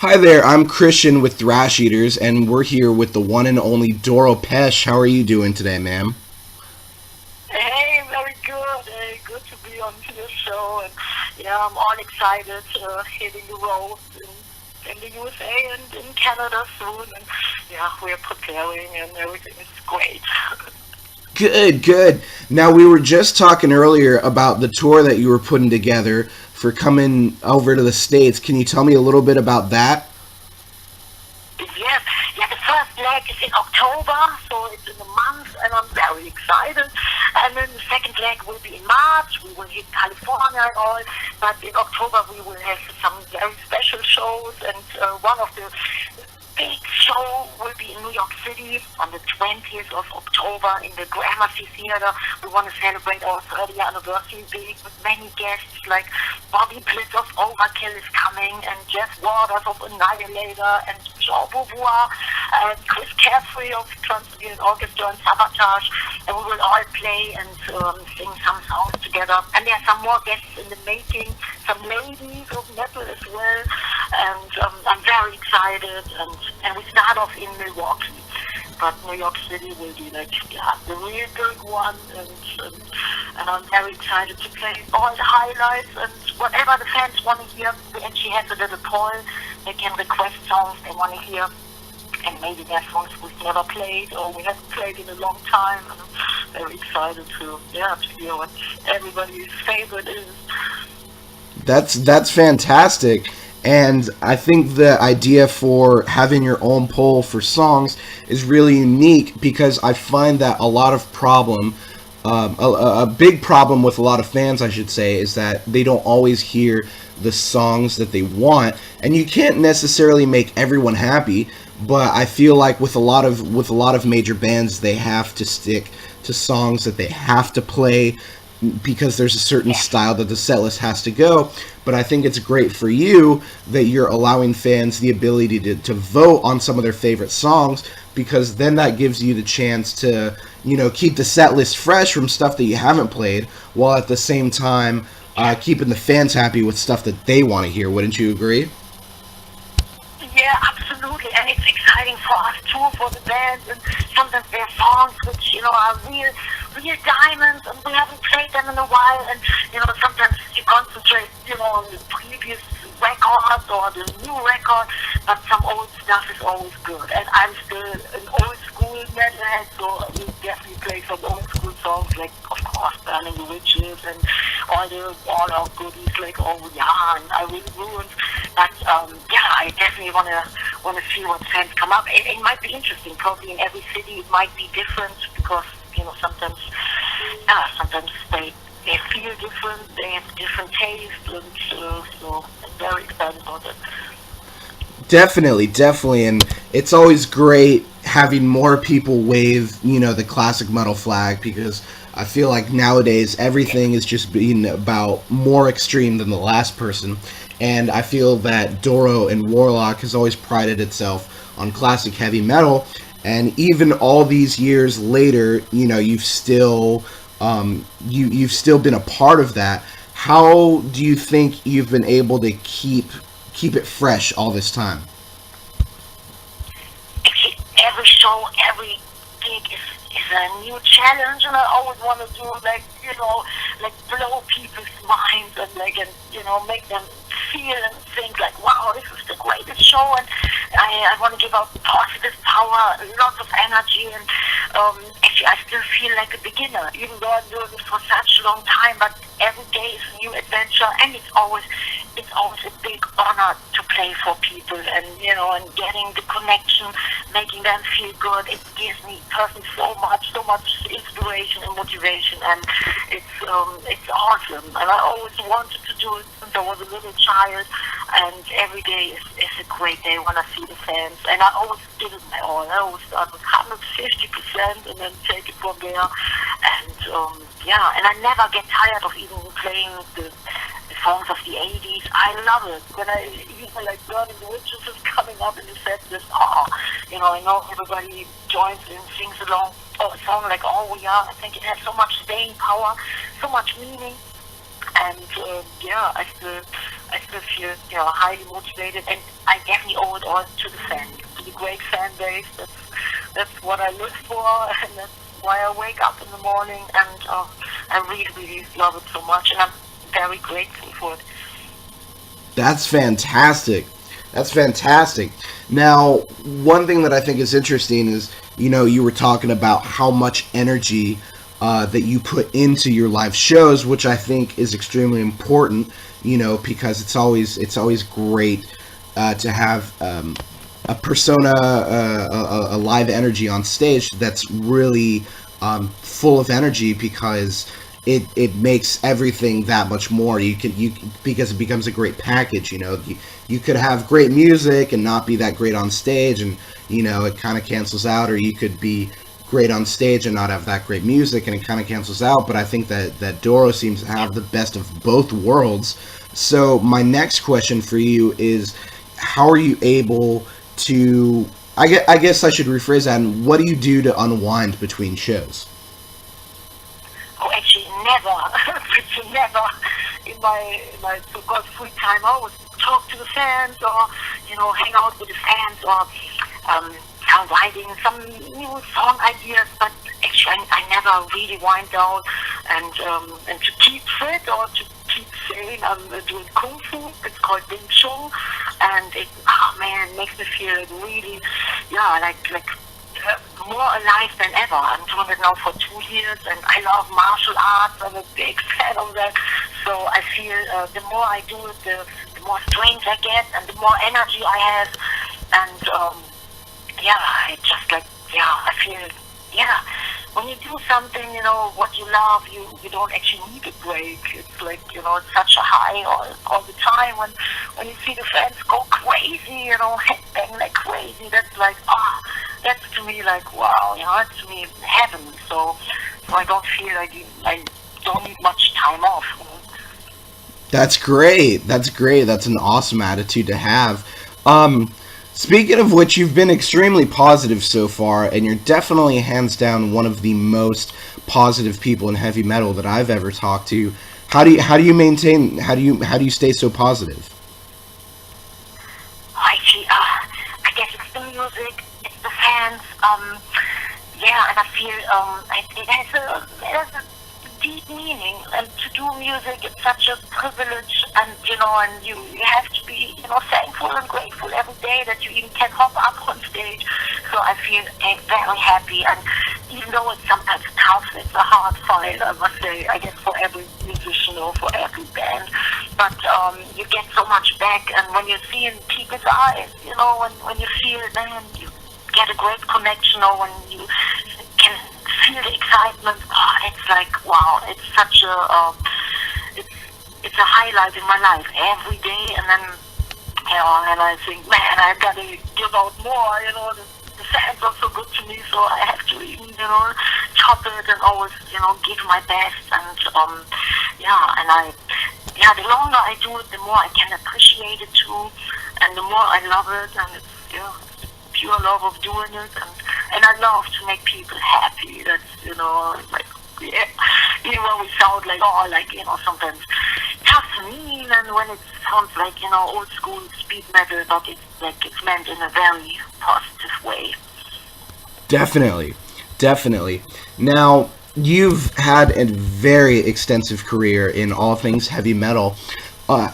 Hi there, I'm Christian with Thrash Eaters, and we're here with the one and only Doro Pesch. How are you doing today, ma'am? Hey, very good. Hey, good to be on your show. And yeah, I'm all excited hitting the road in the USA and in Canada soon. And yeah, we're preparing and everything is great. Good, good. Now, we were just talking earlier about the tour that you were putting together for coming over to the States. Can you tell me a little bit about that? Yes, yeah, the first leg is in October, so it's in a month, and I'm very excited. And then the second leg will be in March. We will hit California and all, but in October we will have some very special shows, and one of the big show will be in New York City on the 20th of October in the Gramercy Theater. We want to celebrate our 30th anniversary big with many guests like Bobby Blitz of Overkill is coming and Jeff Waters of Annihilator and Joe Beauvoir and Chris Carefree of Trans-Siberian Orchestra and Sabotage. And we will all play and sing some songs together. And there are some more guests in the making, some ladies of metal as well. And I'm very excited. And we start off in Milwaukee. But New York City will be like, yeah, the real big one. And I'm very excited to play all the highlights and whatever the fans want to hear. We actually have a little poll. They can request songs they want to hear. And maybe there are songs we've never played or we haven't played in a long time. And I'm very excited to hear what everybody's favorite is. That's fantastic. And I think the idea for having your own poll for songs is really unique because I find that a lot of a big problem with a lot of fans, I should say, is that they don't always hear the songs that they want, and you can't necessarily make everyone happy. But I feel like with a lot of major bands, they have to stick to songs that they have to play because there's a certain style that the setlist has to go. But I think it's great for you that you're allowing fans the ability to vote on some of their favorite songs, because then that gives you the chance to, keep the set list fresh from stuff that you haven't played, while at the same time keeping the fans happy with stuff that they want to hear. Wouldn't you agree? Yeah, absolutely, and it's exciting for us too, for the band, and sometimes there are songs which, are real diamonds, and we haven't played them in a while, and, sometimes you concentrate, on the previous record or the new record, but some old stuff is always good, and I'm still an old school metalhead, so we definitely play some old school songs, like, of course, Burning the Witches, and all our goodies, like, oh yeah, and I Really Ruined. But I definitely want to see what fans come up. It might be interesting. Probably in every city it might be different because sometimes they feel different. They have different tastes, and so I'm very excited about it. Definitely, definitely, and it's always great having more people wave, the classic metal flag, because I feel like nowadays everything is just being about more extreme than the last person, and I feel that Doro and Warlock has always prided itself on classic heavy metal, and even all these years later, you've still been a part of that. How do you think you've been able to keep it fresh all this time? Actually, every show, every gig is a new challenge, and I always want to do like blow people's minds and make them feel and think like, wow, this is the greatest show, and I want to give out positive power, lots of energy, and actually I still feel like a beginner, even though I'm doing it for such a long time, but every day is a new adventure, and it's always a big honor to play for people, and and getting the connection, making them feel good. It gives me personally so much inspiration and motivation, and it's awesome. And I always wanted to do it since I was a little child, and every day is a great day when I see the fans. And I always give it my all. I always start with 150% and then take it from there. And and I never get tired of even playing the songs of the 80s. I love it. When I even like Burning the Witches is coming up in the set list, I know everybody joins in, sings along. Oh, a song like Oh Yeah, I think it has so much staying power, so much meaning. And I still feel highly motivated, and I definitely all to the fans, to the great fan base. That's what I live for, and that's why I wake up in the morning, and I really, really love it so much, and I'm very grateful for it. That's fantastic. That's fantastic. Now, one thing that I think is interesting is, you were talking about how much energy that you put into your live shows, which I think is extremely important. Because it's always great to have a persona, a live energy on stage that's really full of energy, because it makes everything that much more. Because it becomes a great package. You could have great music and not be that great on stage, and it kind of cancels out. Or you could be great on stage and not have that great music, and it kind of cancels out. But I think that Doro seems to have the best of both worlds. So my next question for you is, how are you able to? I guess I should rephrase that. And what do you do to unwind between shows? Oh, actually, never, pretty never in my so-called free time. I always talk to the fans, or hang out with the fans, or start writing some new song ideas. But actually, I never really wind down and to keep fit or to keep sane. I'm doing kung fu. It's called Wing Chun, and it makes me feel really more alive than ever. I'm doing it now for 2 years, and I love martial arts. I'm a big fan of that. So I feel the more I do it, the more strength I get, and the more energy I have. And I feel, when you do something, what you love, you don't actually need a break. It's like, it's such a high all the time. When you see the fans go crazy, headbang like crazy, that's like, that's to me like, wow, it's to me heaven. So I don't feel like I don't need much time off. That's great. That's great. That's an awesome attitude to have. Speaking of which, you've been extremely positive so far, and you're definitely hands down one of the most positive people in heavy metal that I've ever talked to. How do you stay so positive? I guess it's the music, it's the fans, and I feel it has a deep meaning, and to do music, it's such a privilege, and you have to be thankful and grateful every day that you even can hop up on stage. So I feel very happy, and even though it's sometimes tough, it's a hard fight, I must say, I guess, for every musician or for every band, but you get so much back, and when you see in people's eyes, when you feel, man, you get a great connection, or when you can feel the excitement. It's like, wow, it's such a it's a highlight in my life every day. And then and I think, man, I gotta give out more. The fans are so good to me, so I have to even top it and always give my best. And the longer I do it, the more I can appreciate it too, and the more I love it. And it's pure love of doing it, and I love to make people happy. That's like, even when we sound like sometimes tough and mean, and when it sounds like old school speed metal, but it's meant in a very positive way. Definitely. Now, you've had a very extensive career in all things heavy metal.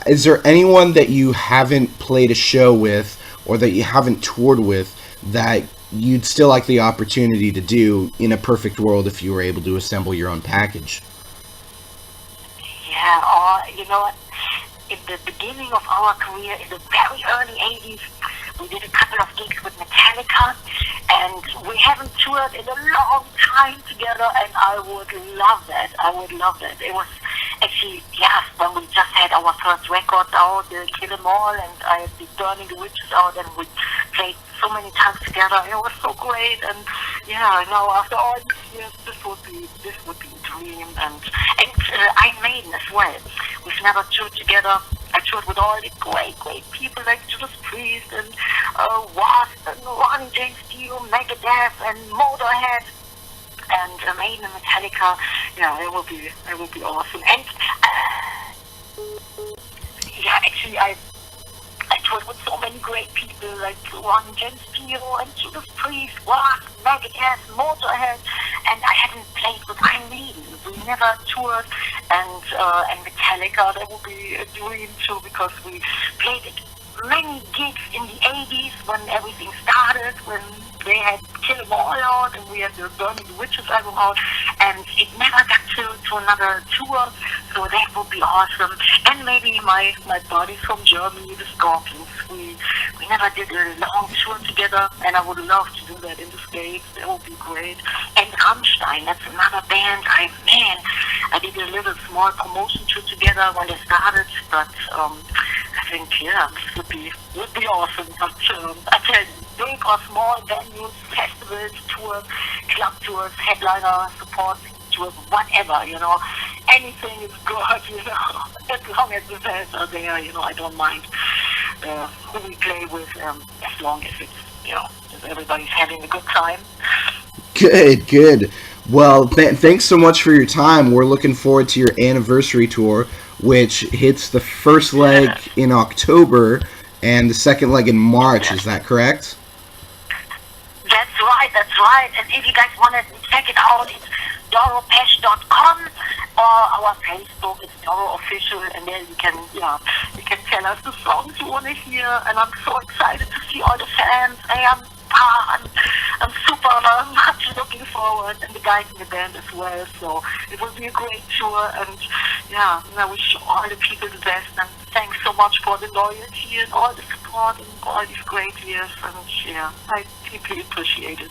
Is there anyone that you haven't played a show with, or that you haven't toured with, that you'd still like the opportunity to do in a perfect world if you were able to assemble your own package? Yeah, or in the beginning of our career, in the very early 80s, we did a couple of gigs with Metallica, and we haven't toured in a long time together, and I would love that. It was actually, when we just had our first record out, Kill 'Em All, and I had been Burning the Witches out, and we played so many times together. It was so great, and now after all these years, this would be a dream. And Iron Maiden as well. We've never toured together. I toured with all the great people like Judas Priest and Wasp and Ronnie James Dio, Megadeth and Motorhead, and Maiden and Metallica. It will be awesome. And actually, I toured with so many great people, like one James Dio and Judas Priest, Wasp, Megadeth, Motorhead, and I hadn't played with Iron Maiden. We never toured, and Metallica, that would be a dream too, because we played at many gigs in the 80s when everything started, when they had Kill 'Em All out and we had the Burning the Witches album out, and it never got to another tour, so that would be awesome. And maybe my buddies from Germany, the Scorpions, we never did a long tour together, and I would love to do that in the States. That would be great. And Rammstein, that's another band. I did a little small promotion tour together when they started, but I think, yeah, this would be awesome. But I tell you, big or small venues, festivals, tours, club tours, headliner, support tours, whatever, anything is good, as long as the fans are there, I don't mind who we play with, as long as it's, if everybody's having a good time. Good. Well, thanks so much for your time. We're looking forward to your anniversary tour, which hits the first leg in October and the second leg in March. Is that correct? That's right. And if you guys want to check it out, it's doropesch.com, or our Facebook, it's Doro Official, and there you can tell us the songs you want to hear. And I'm so excited to see all the fans. I'm super much looking forward, and the guys in the band as well. So it will be a great tour, and I wish all the people the best. And thanks so much for the loyalty and all the support and all these great years. And I deeply appreciate it.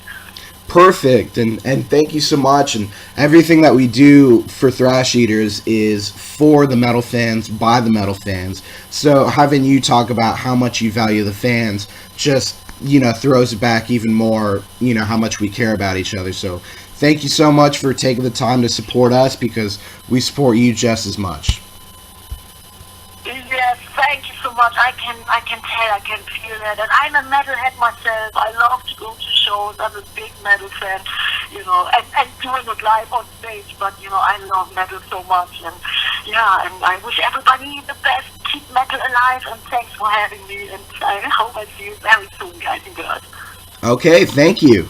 Perfect, and thank you so much. And everything that we do for Thrash Eaters is for the metal fans, by the metal fans. So having you talk about how much you value the fans just throws it back even more, how much we care about each other. So thank you so much for taking the time to support us, because we support you just as much. Yes, thank you so much. I can tell, I can feel that. And I'm a metalhead myself. I love to go to shows. I'm a big metal fan, and doing it live on stage. But, I love metal so much. And, and I wish everybody the best. Keep metal alive, and thanks for having me. And I hope I see you very soon, guys and girls. Okay, thank you.